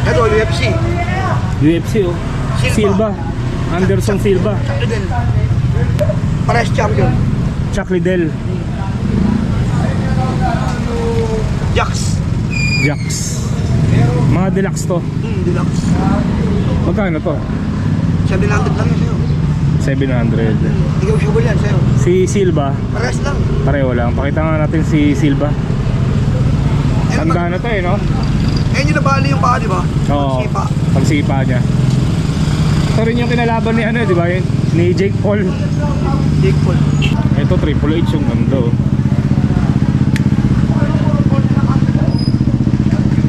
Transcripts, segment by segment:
Ito, UFC. UFC oh. Silva. Anderson Silva. Liddell. Pares champion. Chuck Liddell. Jax. Jax. Mga deluxe to. Deluxe. Magkano to? 700 lang yun sa'yo. 700. Negotiable yan sa'yo. Si Silva, Pares lang. pareho lang. Pakita nga natin si Silva. Tanda na to eh, no? Ayun yung nabali yung paa, di ba? Oo. Sipa. Pagsipa niya. Ito rin yung kinalaban ni ano, di ba yun? Ni Jake Paul. Jake Paul. Ito Triple H yung ganda oh.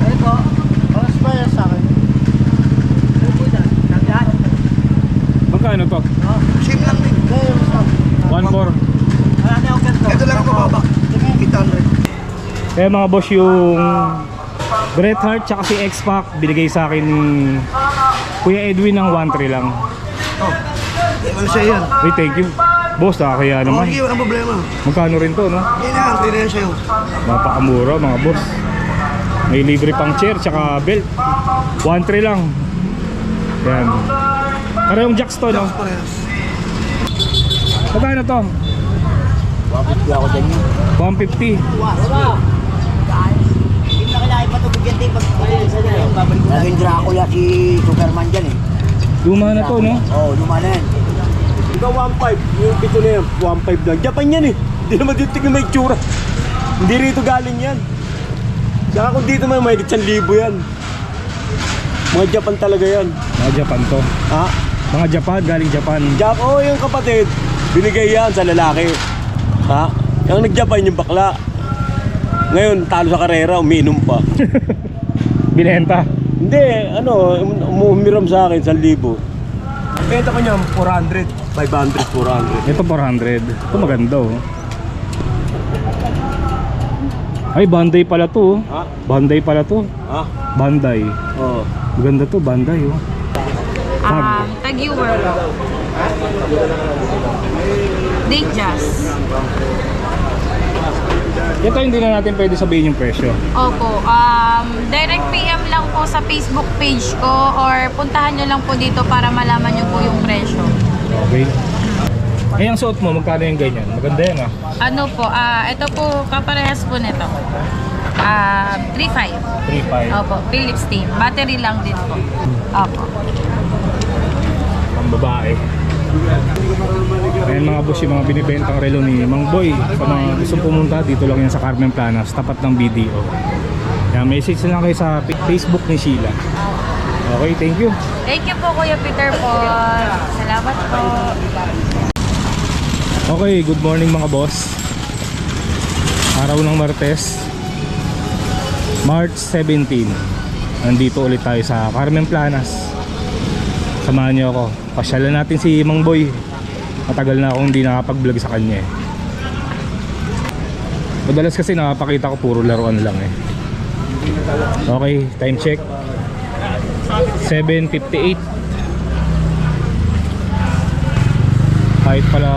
Ito, oras ba yan sa akin? Magkano to? Same lang din. 1.4. Ito lang ang mababa. 800. Kaya mga boss, yung Bret Hart tsaka si X-Pac binigay sa akin ni Kuya Edwin ng 1.3 lang. Oh, ano siya yan? Hey, thank you boss, kaya naman. Okay, walang problema. Magkano rin to, no? Yan yan, 3 na yan sa'yo. Napakamura mga boss. May libre pang chair tsaka belt. 1.3 lang. Yan. Parehong jacks to, no? Parehas. Magkano to? 150 ako dyan yun. 150. Naging Dracula si Superman dyan eh. Luma na to, no? Oo, luma na yan. Ikaw 1.5, yung pito na yan, 1.5 lang. Japan yan eh. Hindi naman dito yung may tsura. Hindi rito galing yan. Saka kung dito may 1,000 yan. Mga Japan talaga yan. Mga Japan to. Ha? Mga Japan, galing Japan. Oo, yung kapatid, binigay yan sa lalaki. Ha? Yung nag-Japan yung bakla. Ngayon, talo sa karera, umiinom pa. Binenta. Hindi, ano, umumiram sa akin, 1,000. Benta ko niya, 400, 500, 400. Ito 400. Ito maganda oh. Ay, Bandai pala to oh. Ha? Bandai pala to. Ha? Bandai. Oo. Maganda to, Bandai oh. Tag-Ewer. Datejust. Ito hindi na natin pwede sabihin yung presyo. Opo. Direct PM lang po sa Facebook page ko or puntahan nyo lang po dito para malaman nyo po yung presyo. Okay. Eh, ang suot mo, magkano yung ganyan? Maganda yan ah. Ano po, ito po, kaparehas po nito. 3.5. 3.5. Opo, Philips tape. Battery lang din po. Opo. Ang babae. Ayan mga boss, yung mga binibentang relo ni Mang Boy. Sa mga gusto pumunta, dito lang yan sa Carmen Planas, tapat ng BDO. Yan, message na lang kayo sa Facebook ni Sheila. Okay, thank you. Thank you po Kuya Peter po. Salamat po. Okay, good morning mga boss. Araw ng Martes, March 17. Nandito ulit tayo sa Carmen Planas. Samahan niyo ako. Pasyalan natin si Mang Boy. Matagal na akong hindi nakapag-vlog sa kanya eh. Madalas kasi nakapakita ko puro laruan lang eh. Okay, time check 7:58. Kahit pala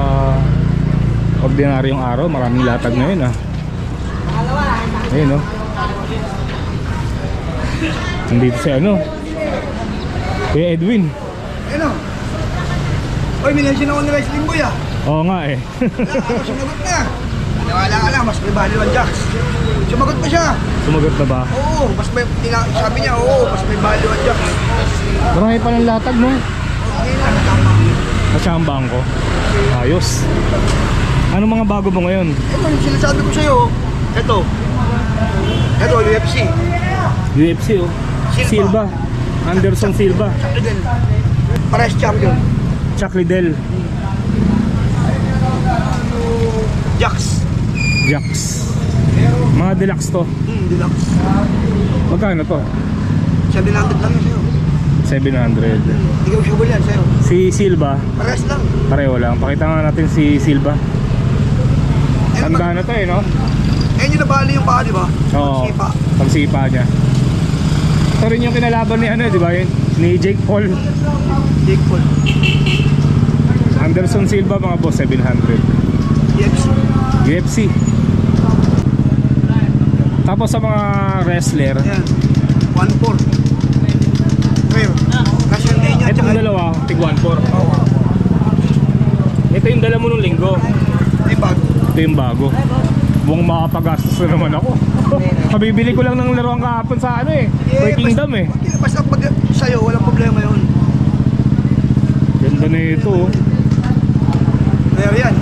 ordinaryong araw, maraming latag ngayon ah. Ayun oh. Nandito si ano, Kuya Edwin. Ano? Oy, minention ako ni Rice Limboy ah. Oo nga eh. Sumagot na. Wala ka lang, mas may value ang Jax. Sumagot pa siya. Sumagot na ba? Oo, mas may, sabi niya, oo, mas may value ang Jax. Marami pa ng latag no? Okay na, tama. Katsambang ko. Ayos. Ano mga bago mo ngayon? Ito yung sinasabi ko sa'yo. Ito. Ito, UFC. UFC oh. Silva. Anderson Silva. Liddell. Pares champion. Chuck Liddell. Jax. Jax. Mga deluxe to. Deluxe. Magkano to? 700 lang yun sa'yo. 700. Negotiable yan sa'yo. Si Silva, Pares lang. pareho lang. Pakita nga natin si Silva. Tanda na to eh, no? Ayun yung nabali yung paa, di ba? Oo. Sipa. Pagsipa niya. Ito rin yung kinalaban ni ano, di ba yun? Ni Jake Paul. Jake Paul. Anderson Silva mga boss, 700. UFC. UFC. Tapos sa mga wrestler, Ayan. 1.4. Tig 1.4. Oo. Ito yung dala mo nung linggo. Di bago. Ito yung bago. Mukhang makapagastos na naman ako. Kabibili ko lang ng laruan kahapon sa ano eh. Toy Kingdom eh. Basta pag sa'yo, walang problema yun. Ganda na ito oh. Kaya yan.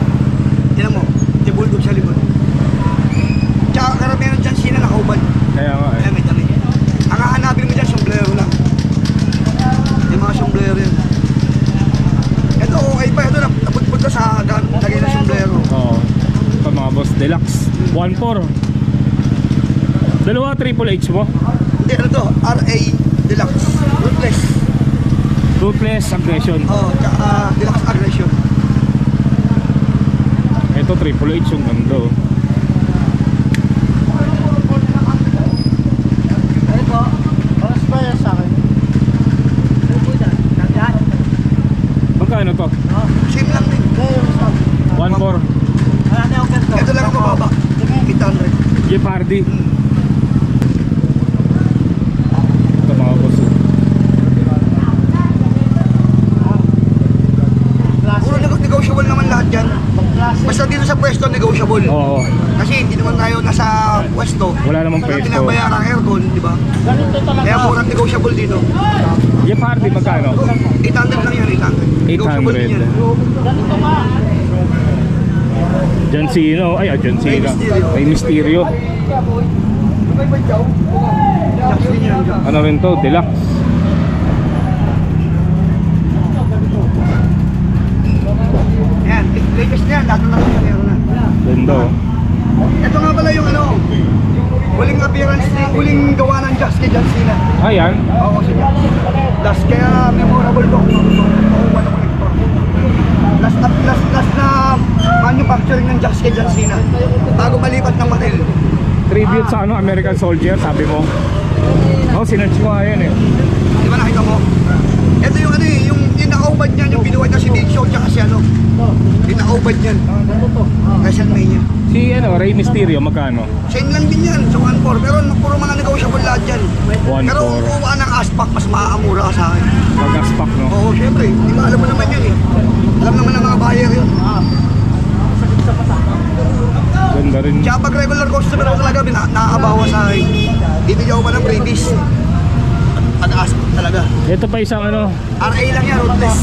Tinan mo, tibulgog sa libon. Tsaka karamihan dyan sila nakaubad. Kaya nga eh. Kaya may dami. Ang hahanapin mo dyan, sombrero lang. Yung mga sombrero yan. Ito okay pa, ito naputput na sa lagay na sombrero. Oo. Ito mga boss, deluxe 1.4. Dalawa Triple H mo. Hindi, ano to? RA Deluxe. Ruthless. Ruthless Aggression. Oo, tsaka Deluxe Aggression. Ito Triple H yung ganda oh. Ito, oras ba yan sa akin? Magkano to? Same lang din. 1.4. Ito lang ang mababa. 800. Jeep Hardy. Ito mga boss oh. Puro negotiable naman lahat yan. Basta dito sa pwesto, negotiable. Oo. Kasi hindi naman tayo nasa pwesto. Wala namang Wala pwesto. pinabayaan ang aircon, di ba? Kaya murang negotiable dito. Jeep Hardy magkano? 800 lang yan, 800. Negotiable din yan. John Cena. Ay, John Cena. Mysterio. May Mysterio. Jax din yan. Jax. Ano rin to? Deluxe. Ayan, latest na yan. Lahat na lang yan. Meron na. Ganda oh. Ito nga pala yung ano, huling appearance, huling gawa ng Jax kay John Cena. Ayan. Oo, si Jax. Last, kaya memorable to. Last na manufacturing ng Jax kay John Cena. Bago malipat ng Mattel. Tribute sa ano, American Soldier, sabi mo. Oh, sinerch ko nga yan eh. Di ba nakita mo? Ito yung ano eh, yung nakaubad niyan, yung binuhay na si Big Show, tsaka si ano. Yung nakaubad niyan. WrestleMania. Si ano, Rey Mysterio, magkano? Same lang din yan, sa 1.4. Pero puro mga negotiable lahat yan. 1.4. Pero kung kuha ng aspak, mas maaamura ka sa akin. Pag-aspak, no? Oo, syempre. Di ba alam mo naman yun eh. Alam naman ng mga buyer yun. Ganda rin. Tsaka pag regular customer ako talaga, nakakabawa sa akin. Dito niyo ako pa ng freebies. Pag-aspak talaga. Ito pa isang ano, RA lang yan, ruthless.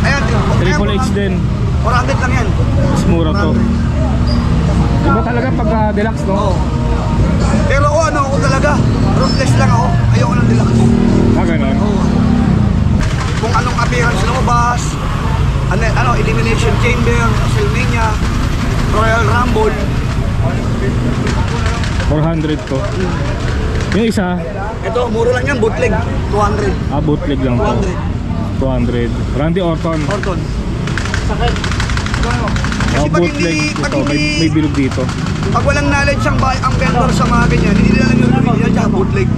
Ayan, Triple H din. 400 lang yan. Mas mura to. Iba talaga pag deluxe, no? Oo. Pero ako talaga, ruthless lang ako. Ayoko ng deluxe. Ah, ganun. Oo. Kung anong appearance lumabas, Elimination Chamber, WrestleMania, Royal Rumble. 400 to. Yung isa, Ito, mura lang yan, bootleg. 200. bootleg lang to. 200. Randy Orton. Orton. Oh, Kasi pag bootleg. hindi, pag Ito, may hindi, bilog dito. pag walang knowledge ang vendor sa mga ganyan, hindi nila alam yung original tsaka bootleg.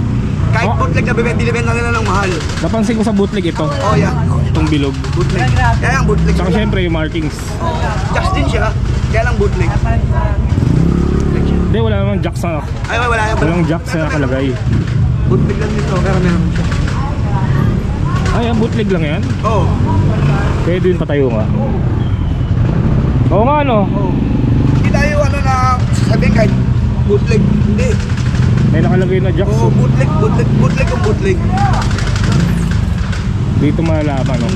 Kahit Oh. bootleg na binibenta nila ng mahal. Napansin ko sa bootleg ito. Oh, yan. Itong bilog. Bootleg. Kaya ang bootleg. Saka syempre yung markings. Just din siya. Kaya lang bootleg. Hindi, wala namang jack sa... Ay, wala yan. Walang jack sa nakalagay. Bootleg lang dito, pero meron siya. Ay, ang bootleg lang yan. Oo. Pwede yun patayo nga. Oo nga, no? Oo. Hindi tayo na sasabihin kahit bootleg. Hindi. May nakalagay na jack. Oo, bootleg yung bootleg. Dito malalaman, no?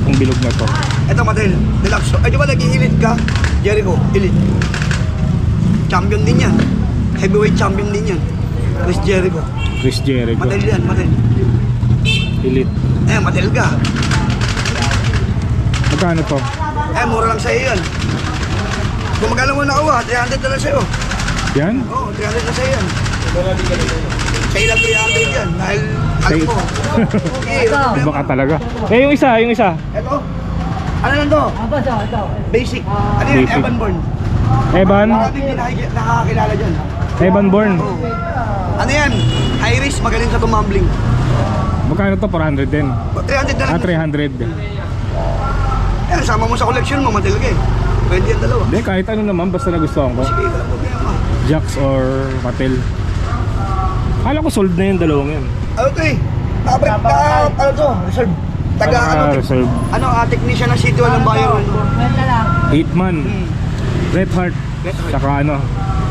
Kung bilog na to. Ito Mattel, deluxe. Ay, di ba nag-i-elite ka? Jericho, elite. Champion din yan. Heavyweight champion din yan. Chris Jericho. Chris Jericho. Mattel yan, Mattel. Elite. Mattel ka. Magkano to? Mura lang sa'yo yan. Kung magkano mo nakuha, 300 na lang sa'yo. Yan? Oo, 300 na sa'yo yan. Sa'yo lang 300 yan. Dahil, alam mo. Okay, Iba ka talaga. Eh, yung isa. Ito. Ano lang to? Basic. Ano yan? Basic. Evan Bourne. Evan? Maraming hindi nakakakilala dyan. Evan Bourne. Oo. Ano yan? High risk, magaling sa tumambling. Magkano to? 400 din. 300 na lang. 300. Yan, sama mo sa collection mo, Mattel ka eh. Pwede yan dalawa. Hindi, kahit ano naman, basta nagustuhan ko. Sige, wala problema. Jax or Mattel. Kala ko sold na yung dalawang yan. Ano to eh? Ano to? Reserve. taga reserve. technician ng City Hall ng bayan. 8-man. Red Heart. Saka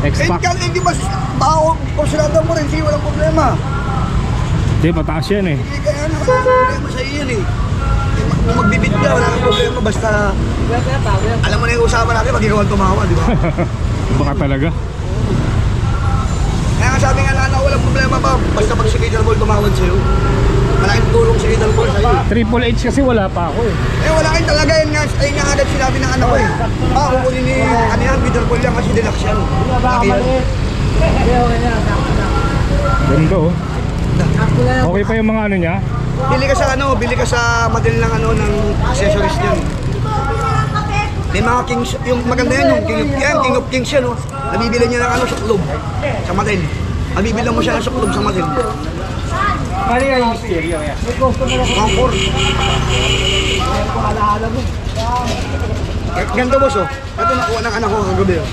X-Pac. Hindi ba tao, konsulado mo rin, sige, walang problema. Hindi, mataas yan eh. Hindi kaya problema sa iyo yan eh. Kung magbibid ka, wala kang problema, basta alam mo na yung usapan natin, pag ikaw ang tumawa, di ba? Baka talaga. Kaya nga sabi nga na walang problema ba, basta pag si Peter Ball tumawad sa'yo. Malaking tulong si Peter Ball sa'yo. Triple H kasi wala pa ako eh. Wala kayo talaga yun nga, ayun nga agad sinabi ng anak ko eh. Kukunin ni Peter Ball yan kasi deluxe yan. Laki yan. Ganda oh. Okay pa yung mga niya. Bili ka sa madali ng ng accessories niyan. May mga kings, yung maganda yan, yung King of Kings yan, nabibili niya ng suklob sa Matin. Nabibili mo siya ng suklob sa Matin. Ano yung misteryo yan? Angkor. Ganda boss oh. Ito nakuha ng anak ko kagabi oh.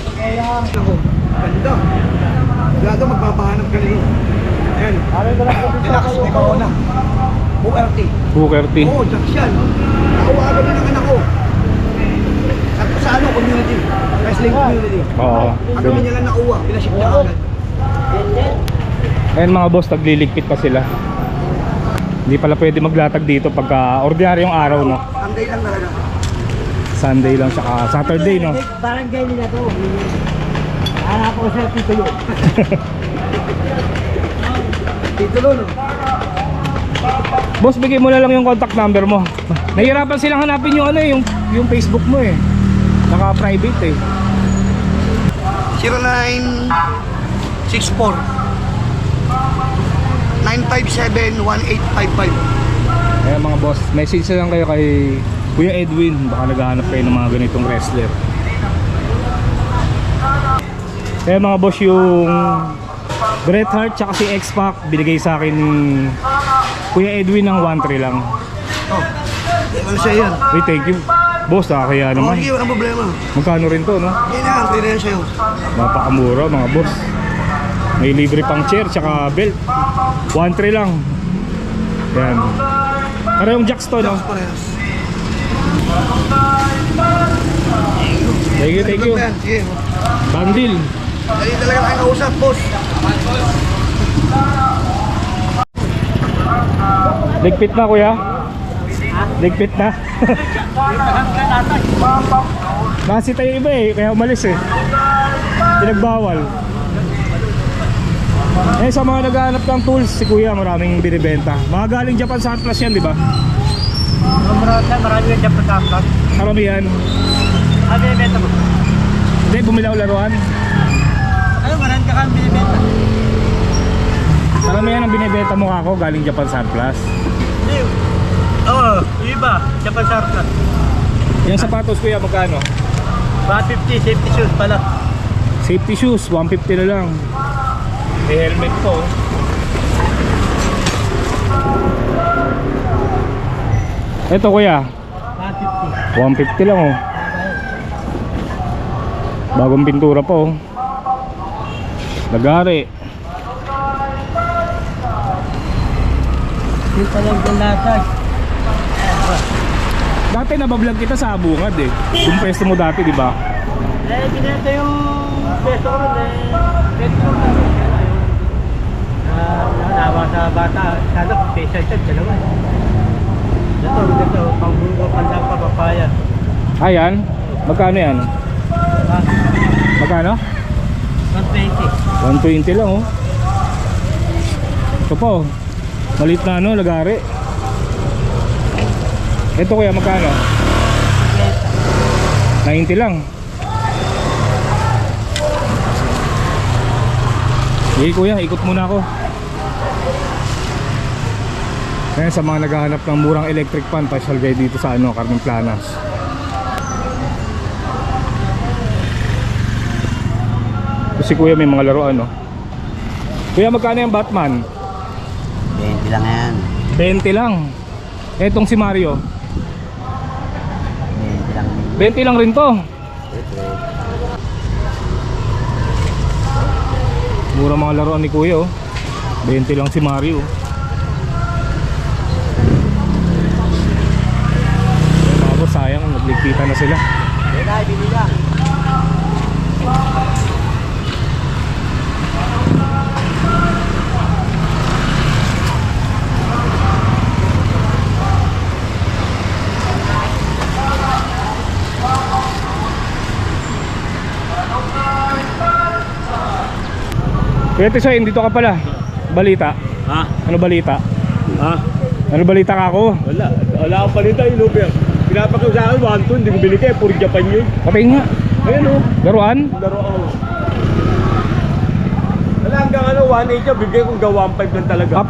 Ako, ganda. Ganda magpapahanap ka nito. Ayan. Relax, may corona. Booker T. Oo, Jack yan. Nakuha kagabi ng anak ko. At sa community. Wrestling community. Oo. Ang kami niya lang nakuha, pinaship niya agad. Ayan mga boss, nagliliquid pa sila. Hindi pala pwede maglatag dito pagka ordinaryong araw, no? Sunday lang talaga. Sunday lang, saka Saturday, no? Barangay nila to. Hanap ko sa titulo. Titulo, no? Boss, bigay mo na lang yung contact number mo. Nahihirapan silang hanapin yung yung Facebook mo eh. Naka-private eh. 0964 957-1855. Kaya mga boss, message na lang kayo kay Kuya Edwin. Baka naghahanap kayo ng mga ganitong wrestler. Kaya mga boss, yung Bret Hart tsaka si X-Pac binigay sa akin ni Kuya Edwin ng 1-3 lang. Ano siya yan? Hey, thank you. Boss, kaya naman. Sige, walang problema. Magkano rin to, no? Yan yan, pwede yan sa'yo. Napakamura mga boss. May libre pang chair tsaka belt. 1-3 lang. Yan. Parehong jacks to, no? Parehas. Thank you, thank you. Sige. Bandil. Dali talaga tayo kausap, boss. Ligpit na, kuya? Ligpit na? Kasi tayo iba eh, kaya umalis eh. Pinagbawal. Sa mga naghahanap ng tools, si kuya maraming binibenta. Mga galing Japan sa Atlas yan, di ba? Marami yung Japan sa Atlas. Karamihan. Ano yung benta mo? Hindi, bumilaw laruan. Ano, marami ka kang binibenta? Karamihan ang binibenta mo ako galing Japan sa Atlas. Hindi. Oo, iba. Japan sa Atlas. Yung sapatos kuya, magkano? 150, safety shoes pala. Safety shoes, 150 na lang. May helmet to. Ito kuya, 150. 150 lang oh. Bagong pintura pa oh. Lagari. Hindi pa lang yung latag. Dati nabablog kita sa Abungad eh. Yung pwesto mo dati, di ba? Ginito yung peso ko rin peso ko rin. Nawa sa bata, sana special set, dalawa. Ito, pangbungo, pandang pa, papaya. Ayan, magkano yan? Magkano? 120. 120 lang oh. Ito po, maliit na lagari. Ito kuya, magkano? 90 lang. Sige kuya, ikot muna ako. Kaya sa mga naghahanap ng murang electric fan, pasyal kayo dito sa Carmen Planas. Si kuya may mga laruan no. Kuya, magkano yung Batman? 20 lang yan. 20 lang. Etong si Mario 20 lang. 20 lang rin to. Mura mga laruan ni kuya oh. 20 lang si Mario. Nagligpitan na sila. Kuya Tisoy, dito ka pala. Balita. Ha? Ano balita? Ha? Ano balita ka ako? Wala akong palita yung Luper. Pinapakiw sa akin, 1-2, hindi ko binigay, puro Japan yun. Patingin nga. Ayan o, Laruan? laro ako. Wala hanggang 1.8 yan, bigay kong 1.5 lang talaga. Up.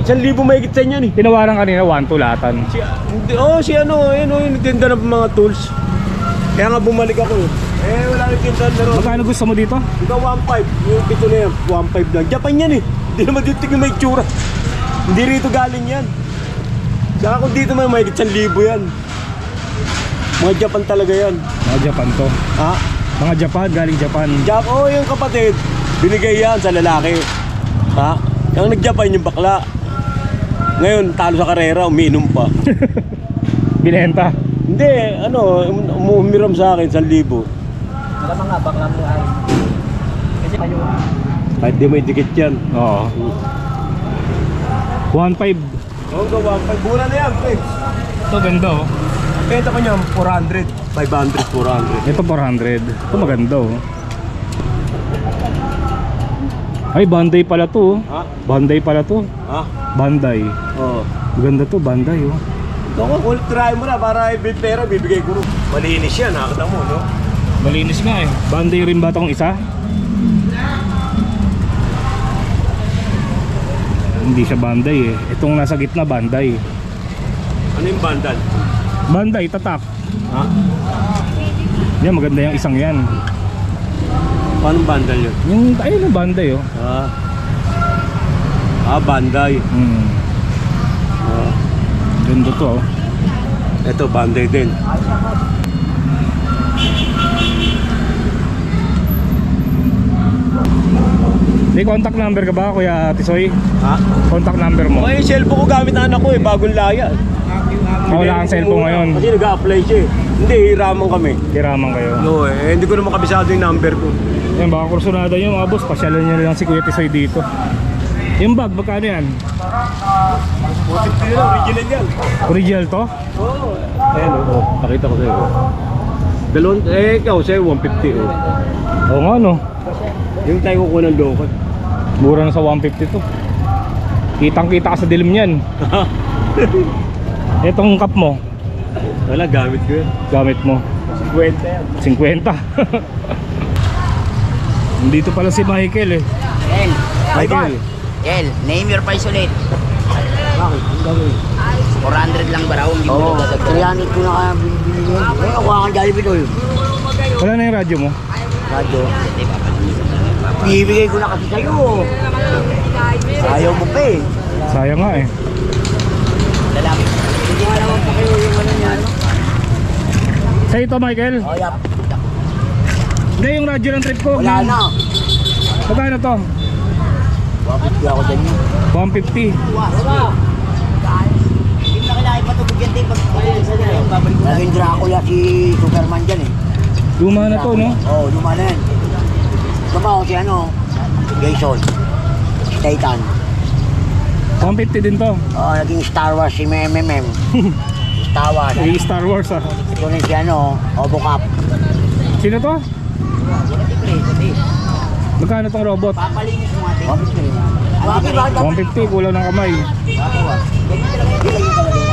1,000 mahigit sa inyan eh. Tinawaran kanina 1-2 latan. Si ano, yung nagtinda ng mga tools. Kaya nga bumalik ako eh. Wala nagtinda na ron. Magkano gusto mo dito? Ikaw 1.5, yung pito na yan, 1.5 lang. Japan yan eh. Hindi naman dito tingin may tsura. Hindi rito galing yan. Saka kung dito may mahigit 1,000 yan. Mga Japan talaga yan. Mga Japan to. Ha? Mga Japan, galing Japan. Yung kapatid, binigay yan sa lalaki. Ha? Yung nag-Japan yung bakla. Ngayon, talo sa karera, umiinom pa. Binenta. Hindi, umumiram sa akin 1,000. Alam nga, bakla mo ay. Kasi kayo. Kahit di may dikit yan. Oo. 1.5. Oo, gawa. Mura na yan, Flex. Ito ganda oh. Benta ko niya 400. 500, 400. Ito 400. Ito maganda oh. Ay, Bandai pala to oh. Ha? Bandai pala to. Ha? Bandai. Oo. Maganda to, Bandai oh. Ito ko, try mo na para pera, bibigay ko rin. Malinis yan, nakita mo, no? Malinis nga eh. Bandai rin ba itong isa? Hindi siya Bandai eh. Itong nasa gitna Bandai. Ano yung bandal? Bandai, tatak. Ha? Yan, maganda yung isang yan. Paano bandal yun? Yung, ayun yung Bandai oh. Banday. Ganda to oh. Ito, Banday din. May contact number ka ba, Kuya Tisoy? Ha? Contact number mo? Okay, yung cellphone ko gamit na anak ko eh, bagong laya. Wala kang cellphone ngayon. Kasi nag-a-apply siya eh. Hindi, hiraman kami. Kiramang kayo. No hindi ko naman kabisado yung number ko. Yan, baka kursunada nyo mga boss. Pasyalan nyo lang si Kuya Tisoy dito. Yung bag, magkano yan? 150 na, original yan. Original to? Oo. Ayan o, pakita ko sa'yo. Dalawang, ikaw sa'yo 150 o. Oo nga no. Yung tayo ko ng lokot. Mura na sa 150 to. Kitang kita ka sa dilim yan. Itong cup mo, Wala, gamit ko yun. gamit mo 50 yan. 50. Dito pala si Michael eh. El, Michael. El, name your price ulit. Bakit? Ang gagawin. 400 lang ba raw? Oo, 300 ko na kaya binibili yun. Eh, ako ang Jollibee doon. Wala na yung radyo mo? Radyo. Bibigay ko na kasi sa'yo. Ayaw mo pa eh. Sayang nga eh. Lalaki. Hindi nga naman pa kayo yung ano niya, no? Sa'yo to Michael? Oh, yap. Hindi, yung radyo ng trip ko. Wala na. Magkano to? Wapit ako dyan yun. 150. Hindi na kailangan patubigyan din pag sa niya. Babalik mo Naging Dracula si Superman dyan eh. Luma na to no? Oo, luma na yan. Ito pa ako si ano, Jason. Titan. 150 din to. Oo, naging Star Wars si MMM. Star Wars. Yung Star Wars ah. Ito rin si ano, Obocap. Sino to? Magkano tong robot? Papalinis mo ate. Bakit ba? 150, kulang ng kamay.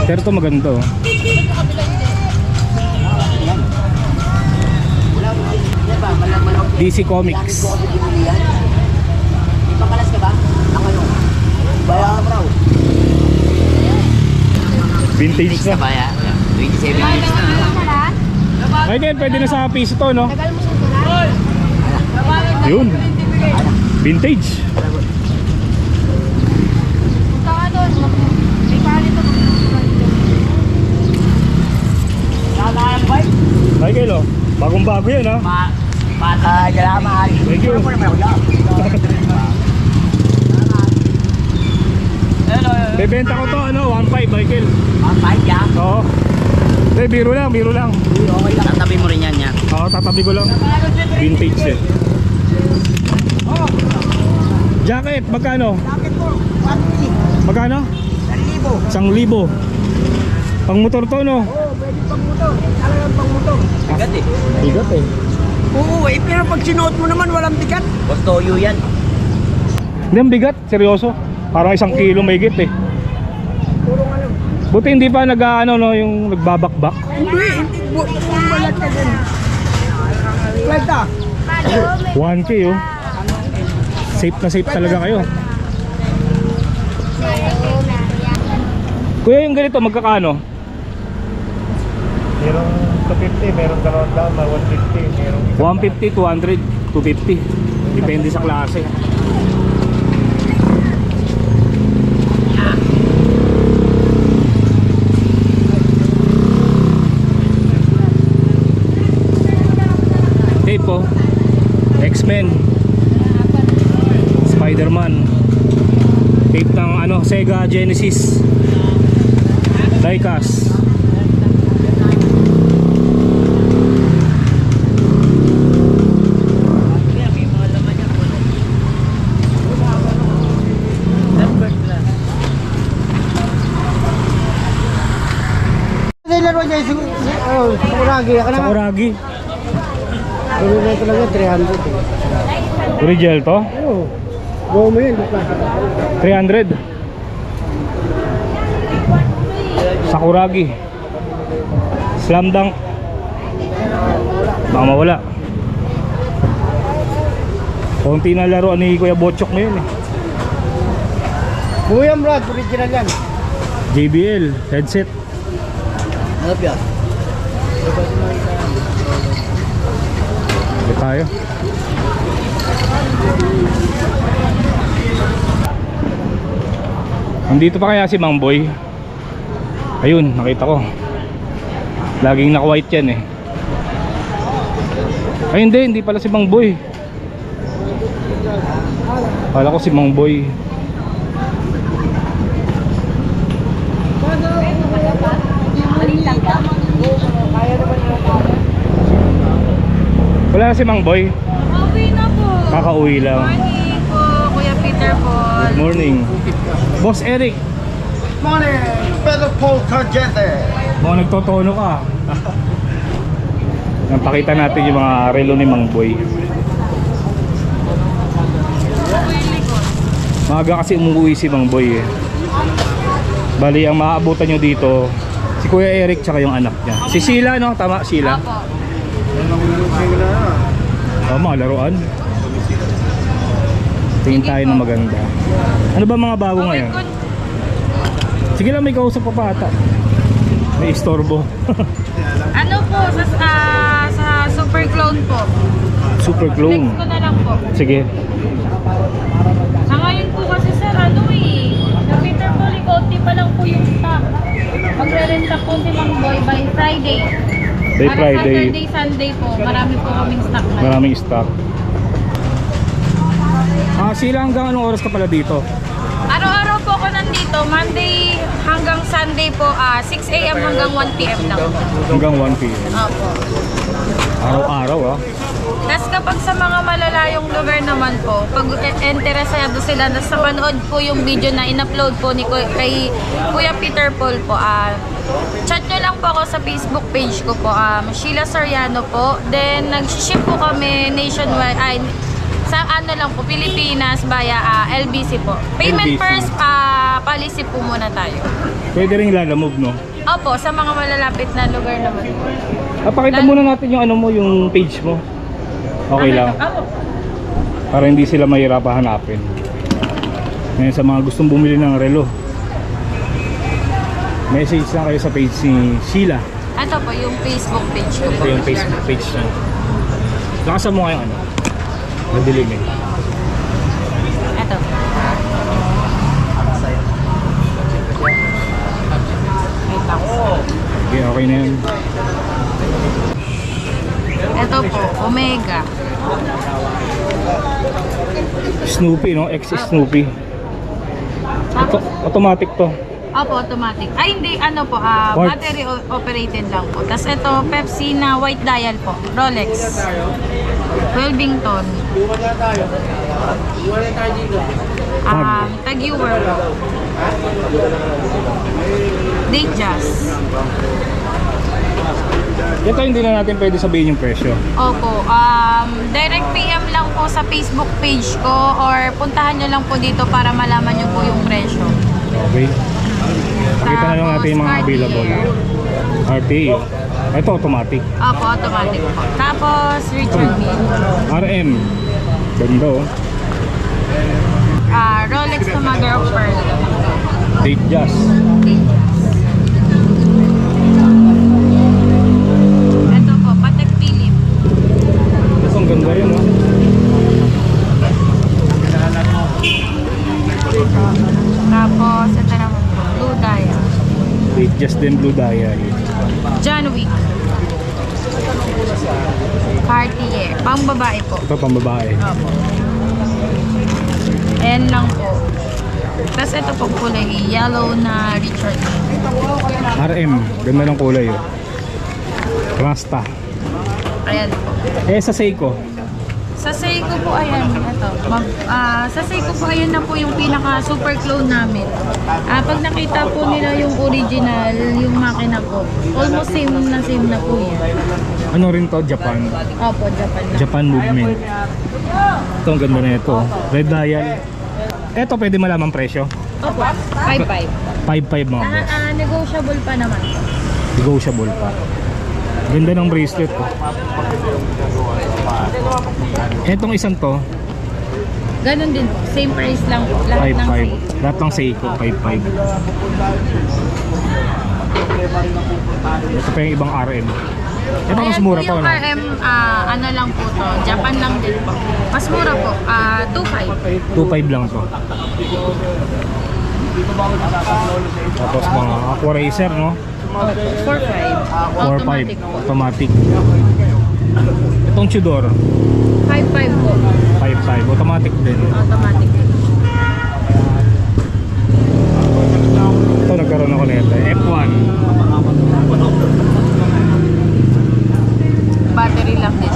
Pero to maganda oh. DC Comics. May pakalas ka ba? Ang ano? Bayan raw. Vintage na. Ba ya? 27 years na. Michael, pwede na sa piso to no? Yun. Vintage. Michael oh, bagong bago yan ha. Salamat. Thank you. Bebenta ko to ano, 1.5 Michael. Ang fight ya. Oo. Hindi, biro lang, biro lang. Okay lang. Tatabi mo rin yan niya. Oo, tatabi ko lang. Vintage eh. Jacket, magkano? Bakit po? 150. Magkano? 1,000. 1,000. Pang motor to, no? Oo, pwede pang motor. Talagang pang motor. Bigat eh. Bigat eh. Oo, pero pag sinuot mo naman, walang bigat. Boss Toyo yan. Hindi, ang bigat, seryoso. Parang 1 kilo may higit eh. Purong ano. Buti hindi pa no, yung nagbabakbak. Hindi. Bumalat ka dyan. Kwenta. 1K oh. Safe na safe talaga kayo. Kuya, yung ganito magkakano? Merong 250, merong 150, merong 150, 200, 250. Depende sa klase. Tape po. X-Men. Spider-Man. Tape ng Sega Genesis. Diecast. Laro niya yung Sakuragi. Sakuragi. Pero ito lang yan, 300. Original to? Oo. Go mo yun. 300. Sakuragi. Slam dunk. Baka mawala. Konti na laruan ni Kuya Botchok ngayon eh. Buyam Rod, original yan. JBL headset. Ano yan? Ito tayo. Nandito pa kaya si Mang Boy? Ayun, nakita ko. Laging naka-white yan eh. Ay hindi pala si Mang Boy. Kala ko si Mang Boy. Wala na si Mang Boy. Uwi na po. Kakauwi lang. Morning po, Kuya Peter Paul. Good morning. Boss Eric. Morning, Pedro Paul Cargete. Mukhang nagtotono ka. Napakita natin yung mga relo ni Mang Boy. Maaga kasi umuwi si Mang Boy eh. Bali ang maaabutan nyo dito si Kuya Eric tsaka yung anak niya. Si Sheila, no? Tama, Sheila. Apo. Mga laruan. Tingin tayo ng maganda. Ano ba mga bago ngayon? Sige lang, may kausap pa ata. May istorbo. Ano po, sa Super Clone po. Super clone. Next ko na lang po. Sige. Sa ngayon po kasi sir, sa Peter Paul, konti pa lang po yung stock. Magre-renta po si Mang Boy by Friday. By Para Friday. Saturday, Sunday po, marami po kaming stock na. Maraming stock. Sila hanggang anong oras ka pala dito? Araw-araw po ako nandito, Monday hanggang Sunday po, 6 a.m. hanggang 1 p.m. lang po. Hanggang 1 p.m. Opo. Araw-araw ah. Tapos kapag sa mga malalayong lugar naman po, pag interesado sila na sa panood po yung video na in-upload po kay Kuya Peter Paul po, chat nyo lang po ako sa Facebook page ko po, Sheila Soriano po. Then nag-ship po kami nationwide, sa lang po, Pilipinas via LBC po. Payment LBC. first, policy po muna tayo. Pwede rin lalamove, no? Opo, sa mga malalapit na lugar naman po. Pakita muna natin yung yung page mo. Okay lang. Opo. Para hindi sila mahirapan hanapin. Ngayon sa mga gustong bumili ng relo, message lang kayo sa page ni Sheila. Ito po yung Facebook page ko po. Ito yung Facebook page niya. Lakasan mo ngayon madilim eh. Ito. Wait lang. Okay, okay na yun. Ito po, Omega. Snoopy, no? X Snoopy. Tapos, Automatic to. Opo, automatic. Ay, hindi, ano po, Quartz. battery operated lang po. Tapos ito, Pepsi na white dial po, Rolex. Wilmington. Tag-Heuer po. Datejust. Ito hindi na natin pwede sabihin yung presyo. Opo, direct PM lang po sa Facebook page ko or puntahan nyo lang po dito para malaman nyo po yung presyo. Okay. Pakita na lang natin yung mga Tapos, available. RTA. Ito automatic. Opo, automatic po. Tapos, Richard Mille. RM. Ganda oh. Rolex na Mother of Pearl. Datejust. Ito po, Patek Philippe. Ito ang ganda rin oh. Tapos, ito naman po, Blue Dial. Datejust din blue dial. John Wick. Cartier. Pang babae po. Ito pang babae. Opo. Ayan lang po. Tapos ito po kulay yellow na Richard Mille. RM. Ganda ng kulay oh. Rasta. Ayan po. Sa Seiko. Sa Seiko po, ayan, ito. Sa Seiko po, ayan na po yung pinaka super clone namin. Pag nakita po nila yung original, yung makina po, almost same na po yan. Ano rin to? Japan. Opo, Japan na. Japan movement. Ito ang ganda na ito. Red dial. Ito pwede malaman presyo. Opo, 5.5. 5.5 mga boss. Negotiable pa naman. Negotiable pa. Ganda ng bracelet oh. Etong isang to, Ganon din po. Same price lang po. Lahat ng 5.5. same. Lahat ng Seiko, 5.5. Ito pa yung ibang RM. Ito mas Ayan mura po to, yung no? RM, ano lang po to. Japan lang din po. Mas mura po. 2.5. 2.5 lang to. Tapos mga Aqua Racer, no? 4.5. 4.5. Automatic po. Automatic. Itong Tudor, 5.5 po. 5.5. Automatic din. Automatic. Ito nagkaroon ako nito. F1. Battery lang din.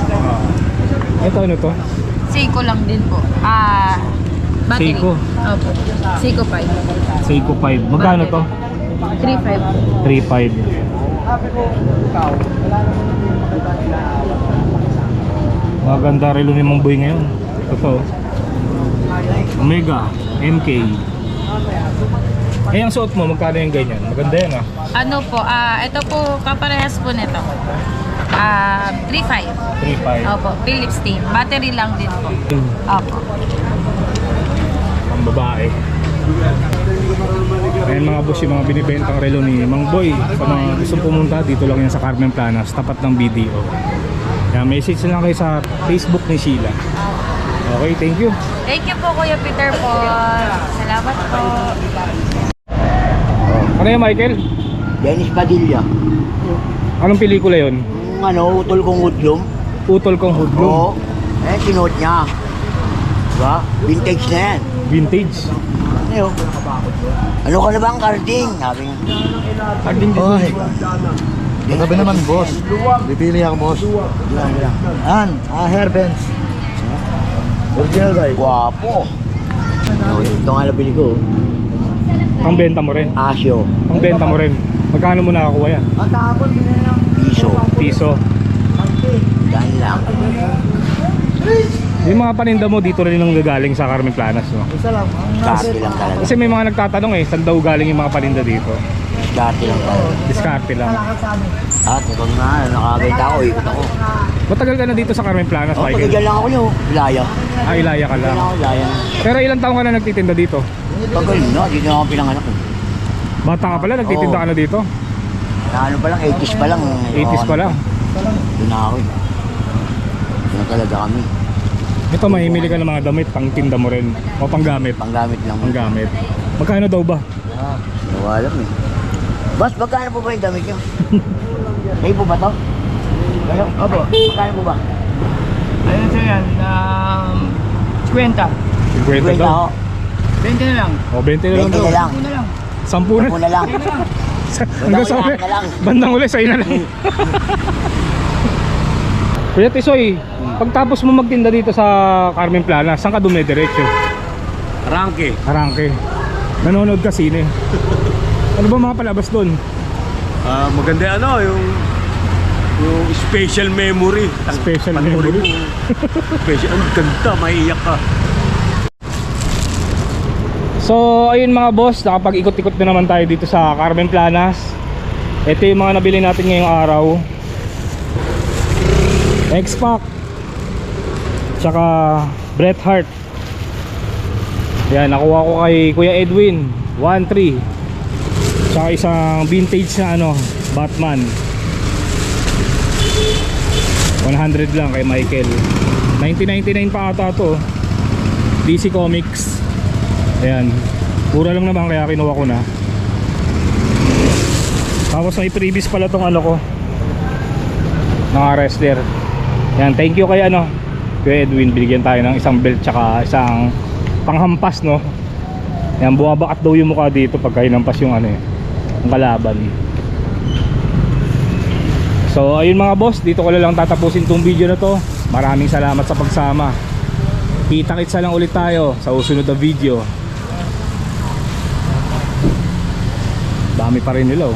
Ito ano to? Seiko lang din po. Battery. Seiko? Opo. Seiko 5. Seiko 5. Magkano to? 3.5. 3.5. Maganda rin lumimang boy ngayon. Ito to. Omega, MK. Eh, ang suot mo, magkano yung ganyan? Maganda yan ah. Ano po, ito po, kaparehas po nito. 3.5. 3.5. Opo, Philips Steam. Battery lang din po. Opo. Ang babae. Ayan mga boss, yung mga binibentang relo ni Mang Boy. Sa mga gusto pumunta, dito lang yan sa Carmen Planas, tapat ng BDO. Kaya message na lang kayo sa Facebook ni Sheila. Okay, thank you. Thank you po, Kuya Peter po. Salamat po. Ano yan, Michael? Dennis Padilla. Anong pelikula yon? Yung utol kong udlom. Utol kong Hoodlum. Oo. Sinuot niya. Diba? Vintage na yan. Vintage. Ano yun? Ano ka na ba ang carding? Sabi nga. Carding din. Oy. Sabi naman, boss. Bibili ako, boss. Yan. Hair bands. Original guy. Guwapo. Ito nga nabili ko. Ang benta mo rin. Asyo. Ang benta mo rin. Magkano mo nakakuha yan? Piso. Piso. Yan lang. Yung mga paninda mo dito rin ang gagaling sa Carmen Planas, no? Dati lang talaga. Kasi may mga nagtatanong eh, saan daw galing yung mga paninda dito? Dati lang talaga. Diskarte lang. Ito na. Nakabenta ako. Ikot ako. Matagal ka na dito sa Carmen Planas, Oh, Michael? pagkadyan lang ako nyo. Ilaya. Ilaya ka lang. Ilaya ako. Ilaya. Pero ilang taong ka na nagtitinda dito? Tagal na. Dito na ako pinanganak. Bata ka pala, nagtitinda ka na dito? Ano pa lang, 80s pa lang. 80s pa lang. Doon na ako eh. Doon na talaga kami. Ito, mahimili ka ng mga damit, pang tinda mo rin. O panggamit. Panggamit lang. Panggamit. Magkano daw ba? Hindi ko alam eh. Boss, magkano po ba yung damit nyo? Kayo po ba to? Kayo? Opo. Magkano po ba? Ayun sir yan, 50. 50 daw. ako. 20 na lang. O, 20 na lang 20 daw. na lang. 10 na. Ako na lang. Hanggang sa uli. na lang. Bandang uli, sa'yo na lang. Kuya Tisoy, pagtapos mo magtinda dito sa Carmen Plana, saan ka dumidiretso? Arangke. Arangke. Nanonood ka sine. Ano ba mga palabas doon? Maganda yung special memory. Special Panoorin memory. mo. Special, ang ganda, maiiyak ka. So ayun mga boss, nakapag-ikot-ikot na naman tayo dito sa Carmen Planas. Ito yung mga nabili natin ngayong araw. X-Pac tsaka Bret Hart. Yan, nakuha ko kay Kuya Edwin 1.3 tsaka isang vintage na Batman 100 lang kay Michael. 1999 pa ata to. DC Comics. Ayan, pura lang naman kaya kinuha ko na. Tapos may previous pala tong ko, mga wrestler. Ayan, thank you kay Kuya Edwin, binigyan tayo ng isang belt tsaka isang panghampas no. Ayan, bumabakat daw yung mukha dito pagka hinampas yung yung kalaban. So ayun mga boss, dito ko na lang tatapusin tong video na to. Maraming salamat sa pagsama. Kita-kitsa lang ulit tayo sa susunod na video. Dami pa rin nila